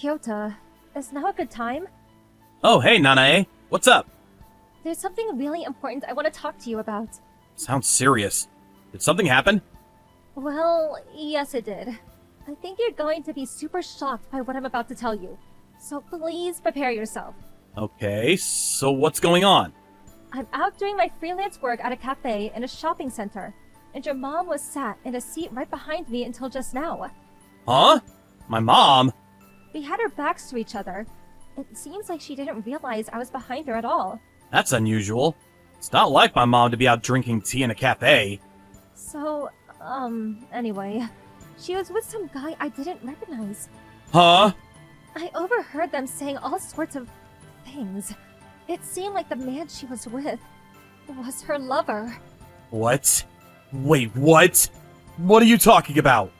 Kyota, is now a good time? Oh, hey, Nanae. What's up? There's something really important I want to talk to you about. Sounds serious. Did something happen? Well, yes it did. I think you're going to be super shocked by what I'm about to tell you. So please prepare yourself. Okay, so what's going on? I'm out doing my freelance work at a cafe in a shopping center, and your mom was sat in a seat right behind me until just now. Huh? My mom? We had our backs to each other. It seems like she didn't realize I was behind her at all. That's unusual. It's not like my mom to be out drinking tea in a cafe. So, anyway, she was with some guy I didn't recognize. Huh? I overheard them saying all sorts of things. It seemed like the man she was with was her lover. What? Wait, what? What are you talking about?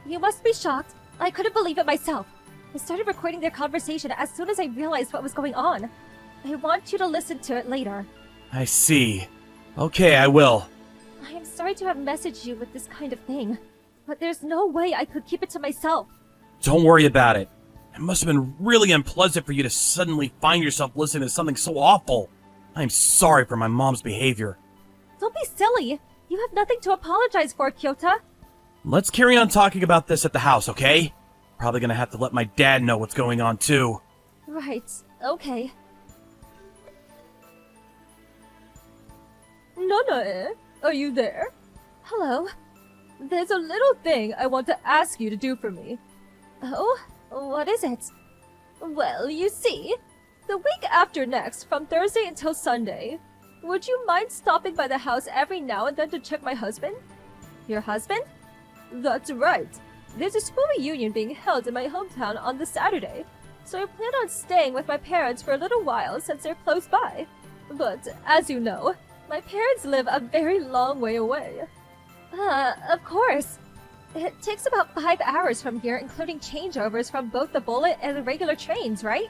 You must be shocked. I couldn't believe it myself. I started recording their conversation as soon as I realized what was going on. I want you to listen to it later. I see. Okay, I will. I am sorry to have messaged you with this kind of thing, but there's no way I could keep it to myself. Don't worry about it. It must have been really unpleasant for you to suddenly find yourself listening to something so awful. I'm sorry for my mom's behavior. Don't be silly. You have nothing to apologize for, Kyota. Let's carry on talking about this at the house, okay? Probably gonna have to let my dad know what's going on, too. Right. Okay. Nanae, are you there? Hello. There's a little thing I want to ask you to do for me. Oh? What is it? Well, you see, the week after next, from Thursday until Sunday, would you mind stopping by the house every now and then to check my husband? Your husband? That's right. There's a school reunion being held in my hometown on the Saturday, so I plan on staying with my parents for a little while since they're close by. But, as you know, my parents live a very long way away. Of course. It takes about 5 hours from here, including changeovers from both the bullet and the regular trains, right?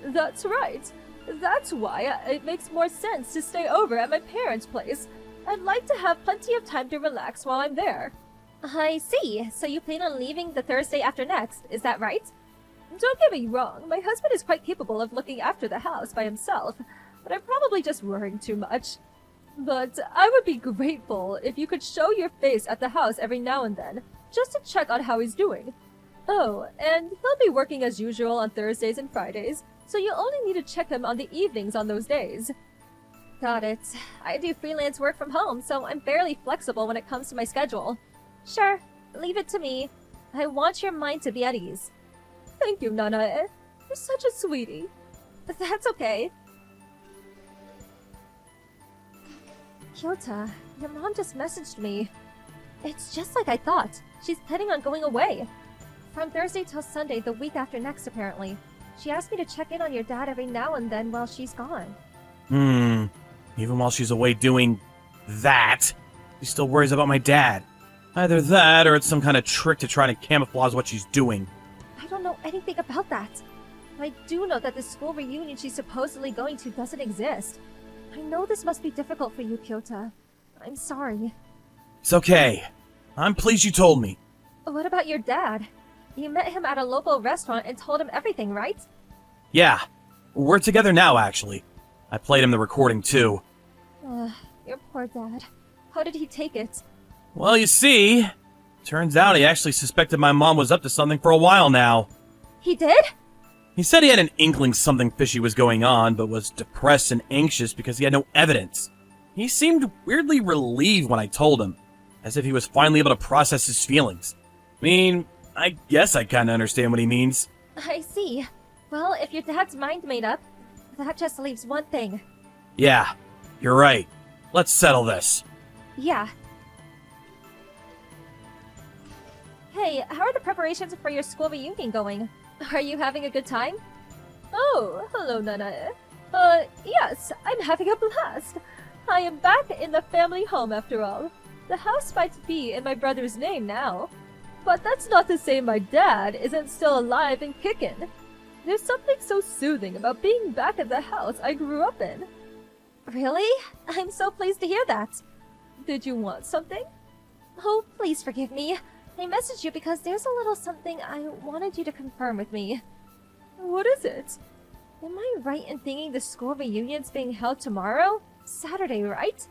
That's right. That's why it makes more sense to stay over at my parents' place. I'd like to have plenty of time to relax while I'm there. I see. So you plan on leaving the Thursday after next, is that right? Don't get me wrong, my husband is quite capable of looking after the house by himself, but I'm probably just worrying too much. But I would be grateful if you could show your face at the house every now and then, just to check on how he's doing. Oh, and he'll be working as usual on Thursdays and Fridays, so you only need to check him on the evenings on those days. Got it. I do freelance work from home, so I'm fairly flexible when it comes to my schedule. Sure, leave it to me. I want your mind to be at ease. Thank you, Nanae. You're such a sweetie. That's okay. Kyota, your mom just messaged me. It's just like I thought. She's planning on going away. From Thursday till Sunday, the week after next, apparently. She asked me to check in on your dad every now and then while she's gone. Even while she's away doing that, she still worries about my dad. Either that, or it's some kind of trick to try to camouflage what she's doing. I don't know anything about that. I do know that the school reunion she's supposedly going to doesn't exist. I know this must be difficult for you, Kyota. I'm sorry. It's okay. I'm pleased you told me. What about your dad? You met him at a local restaurant and told him everything, right? Yeah. We're together now, actually. I played him the recording, too. Your poor dad. How did he take it? Well, you see, turns out he actually suspected my mom was up to something for a while now. He did? He said he had an inkling something fishy was going on, but was depressed and anxious because he had no evidence. He seemed weirdly relieved when I told him, as if he was finally able to process his feelings. I mean, I guess I kinda understand what he means. I see. Well, if your dad's mind made up, that just leaves one thing. Yeah, you're right. Let's settle this. Yeah. Hey, how are the preparations for your school reunion going? Are you having a good time? Oh, hello, Nanae. Yes, I'm having a blast. I am back in the family home after all. The house might be in my brother's name now. But that's not to say my dad isn't still alive and kicking. There's something so soothing about being back at the house I grew up in. Really? I'm so pleased to hear that. Did you want something? Oh, please forgive me. I messaged you because there's a little something I wanted you to confirm with me. What is it? Am I right in thinking the school reunion's being held tomorrow? Saturday, right?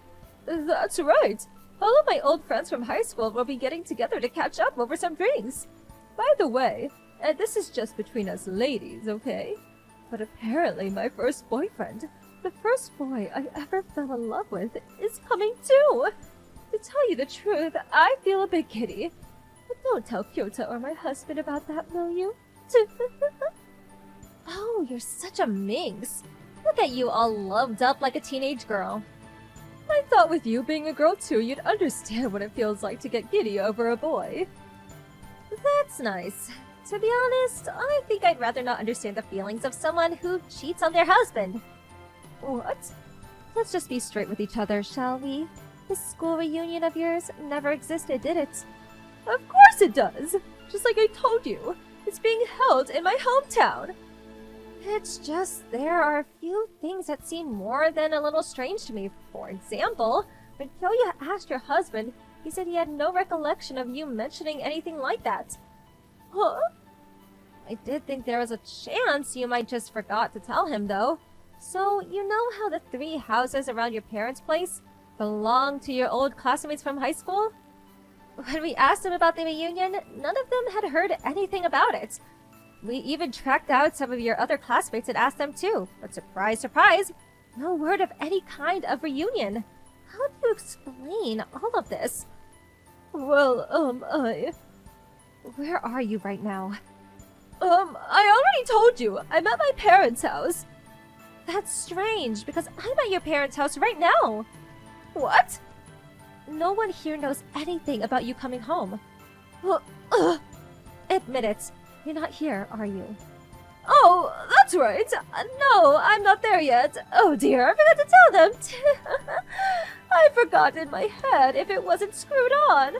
That's right. All of my old friends from high school will be getting together to catch up over some drinks. By the way, this is just between us ladies, okay? But apparently my first boyfriend, the first boy I ever fell in love with, is coming too. To tell you the truth, I feel a bit giddy. But don't tell Kyota or my husband about that, will you? Oh, you're such a minx. Look at you all loved up like a teenage girl. I thought with you being a girl too, you'd understand what it feels like to get giddy over a boy. That's nice. To be honest, I think I'd rather not understand the feelings of someone who cheats on their husband. What? Let's just be straight with each other, shall we? This school reunion of yours never existed, did it? Of course it does! Just like I told you, it's being held in my hometown. It's just there are a few things that seem more than a little strange to me. For example, when Kyoya asked your husband, he said he had no recollection of you mentioning anything like that. Huh? I did think there was a chance you might just forgot to tell him, though. So, you know how the 3 houses around your parents' place belong to your old classmates from high school? When we asked them about the reunion, none of them had heard anything about it. We even tracked out some of your other classmates and asked them too, but surprise, surprise, no word of any kind of reunion. How do you explain all of this? Well, Where are you right now? I already told you, I'm at my parents' house. That's strange, because I'm at your parents' house right now. What? No one here knows anything about you coming home. Admit it. You're not here, are you? Oh, that's right. No, I'm not there yet. Oh dear, I forgot to tell them. I forgot in my head if it wasn't screwed on.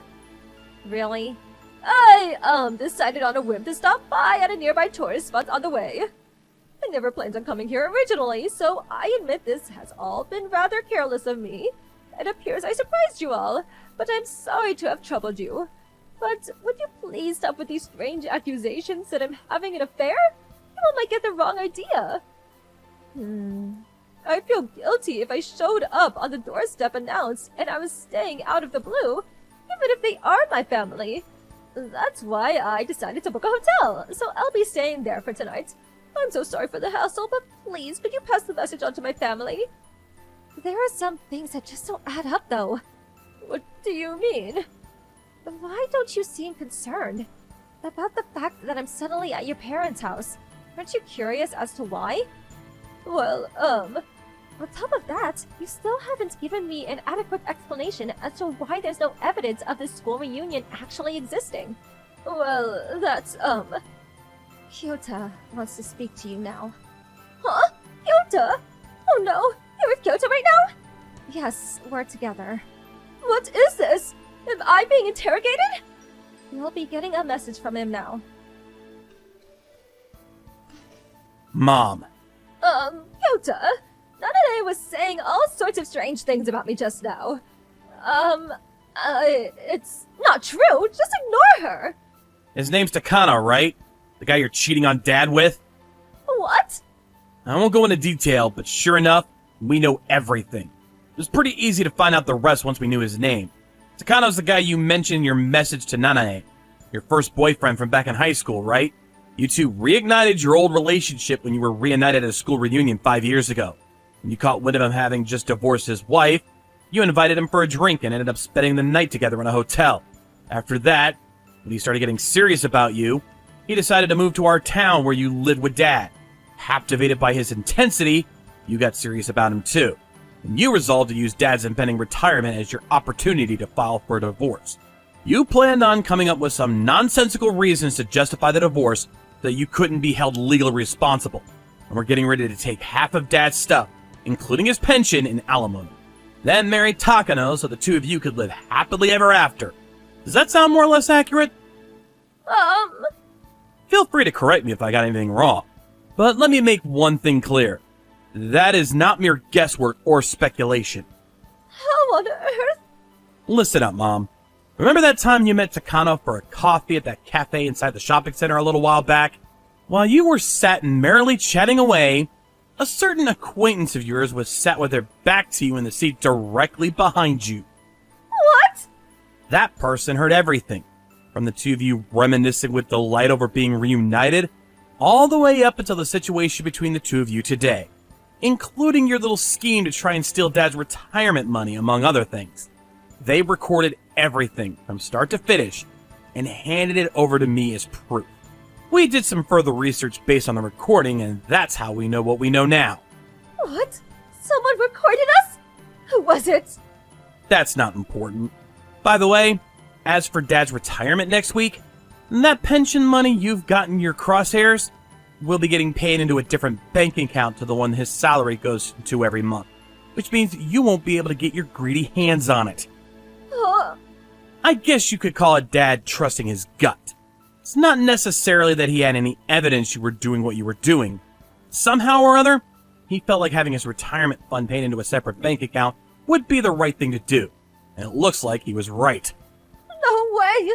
Really? I, decided on a whim to stop by at a nearby tourist spot on the way. I never planned on coming here originally, so I admit this has all been rather careless of me. It appears I surprised you all, but I'm sorry to have troubled you. But would you please stop with these strange accusations that I'm having an affair? You all might get the wrong idea. I feel guilty if I showed up on the doorstep announced and I was staying out of the blue, even if they are my family. That's why I decided to book a hotel, so I'll be staying there for tonight. I'm so sorry for the hassle, but please, could you pass the message on to my family? There are some things that just don't add up, though. What do you mean? Why don't you seem concerned about the fact that I'm suddenly at your parents' house? Aren't you curious as to why? Well, on top of that, you still haven't given me an adequate explanation as to why there's no evidence of this school reunion actually existing. Well, that's, Kyota wants to speak to you now. Huh? Kyota? Oh no, you're with Kyota right now? Yes, we're together. What is this? Am I being interrogated? You'll be getting a message from him now. Mom. Kyota, Nanane was saying all sorts of strange things about me just now. It's not true. Just ignore her. His name's Takano, right? The guy you're cheating on Dad with? What? I won't go into detail, but sure enough, we know everything. It was pretty easy to find out the rest once we knew his name. Takano's the guy you mentioned in your message to Nanae, your first boyfriend from back in high school, right? You two reignited your old relationship when you were reunited at a school reunion 5 years ago. When you caught wind of him having just divorced his wife, you invited him for a drink and ended up spending the night together in a hotel. After that, when he started getting serious about you, he decided to move to our town where you lived with Dad. Captivated by his intensity, you got serious about him too. And you resolved to use Dad's impending retirement as your opportunity to file for a divorce. You planned on coming up with some nonsensical reasons to justify the divorce so that you couldn't be held legally responsible. And we're getting ready to take half of Dad's stuff, including his pension and alimony. Then marry Takano so the two of you could live happily ever after. Does that sound more or less accurate? Feel free to correct me if I got anything wrong. But let me make one thing clear. That is not mere guesswork or speculation. How on earth? Listen up, Mom. Remember that time you met Takano for a coffee at that cafe inside the shopping center a little while back? While you were sat merrily chatting away, a certain acquaintance of yours was sat with their back to you in the seat directly behind you. What? That person heard everything, from the two of you reminiscing with delight over being reunited, all the way up until the situation between the two of you today, including your little scheme to try and steal Dad's retirement money, among other things. They recorded everything from start to finish and handed it over to me as proof. We did some further research based on the recording, and that's how we know what we know now. What? Someone recorded us? Who was it? That's not important. By the way, as for Dad's retirement next week, that pension money you've got in your crosshairs will be getting paid into a different bank account to the one his salary goes to every month, which means you won't be able to get your greedy hands on it. I guess you could call it Dad trusting his gut. It's not necessarily that he had any evidence you were doing what you were doing. Somehow or other, he felt like having his retirement fund paid into a separate bank account would be the right thing to do, and it looks like he was right. No way!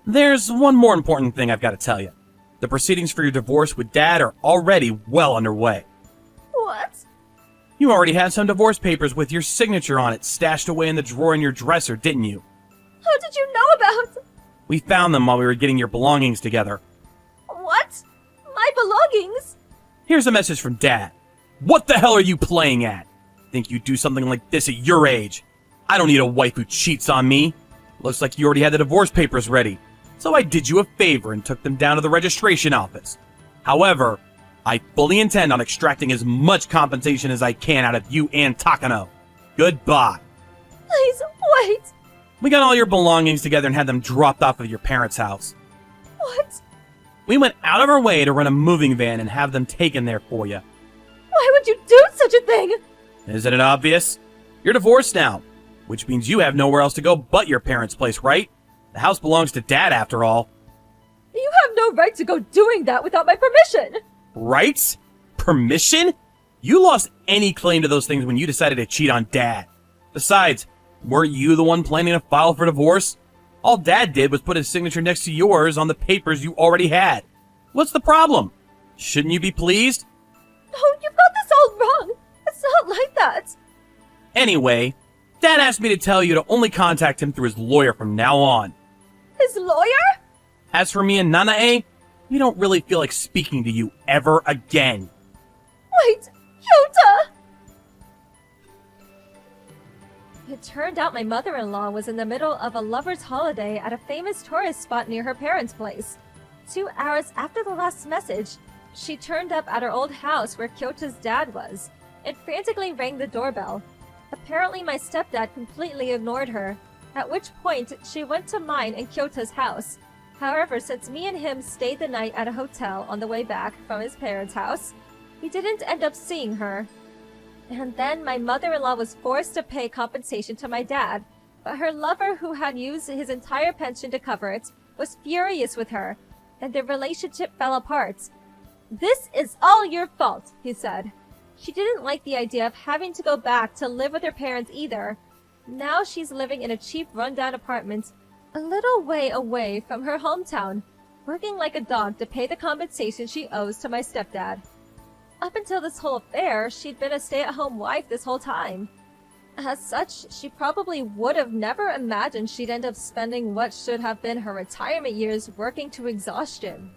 There's one more important thing I've got to tell you. The proceedings for your divorce with Dad are already well underway. What? You already had some divorce papers with your signature on it stashed away in the drawer in your dresser, didn't you? How did you know about? We found them while we were getting your belongings together. What? My belongings? Here's a message from Dad. What the hell are you playing at? Think you'd do something like this at your age? I don't need a wife who cheats on me. Looks like you already had the divorce papers ready, so I did you a favor and took them down to the registration office. However, I fully intend on extracting as much compensation as I can out of you and Takano. Goodbye. Please, wait! We got all your belongings together and had them dropped off of your parents' house. What? We went out of our way to rent a moving van and have them taken there for you. Why would you do such a thing? Isn't it obvious? You're divorced now, which means you have nowhere else to go but your parents' place, right? The house belongs to Dad, after all. You have no right to go doing that without my permission! Rights? Permission? You lost any claim to those things when you decided to cheat on Dad. Besides, weren't you the one planning to file for divorce? All Dad did was put his signature next to yours on the papers you already had. What's the problem? Shouldn't you be pleased? No, you've got this all wrong! It's not like that! Anyway, Dad asked me to tell you to only contact him through his lawyer from now on. His lawyer? As for me and Nanae, we don't really feel like speaking to you ever again. Wait, Kyota! It turned out my mother-in-law was in the middle of a lover's holiday at a famous tourist spot near her parents' place. 2 hours after the last message, she turned up at her old house where Kyota's dad was, and frantically rang the doorbell. Apparently my stepdad completely ignored her, at which point she went to mine and Kyota's house. However, since me and him stayed the night at a hotel on the way back from his parents' house, we didn't end up seeing her. And then my mother-in-law was forced to pay compensation to my dad, but her lover, who had used his entire pension to cover it, was furious with her, and their relationship fell apart. "This is all your fault," he said. She didn't like the idea of having to go back to live with her parents either. Now she's living in a cheap rundown apartment a little way away from her hometown, working like a dog to pay the compensation she owes to my stepdad. Up until this whole affair, she'd been a stay-at-home wife this whole time. As such, she probably would have never imagined she'd end up spending what should have been her retirement years working to exhaustion.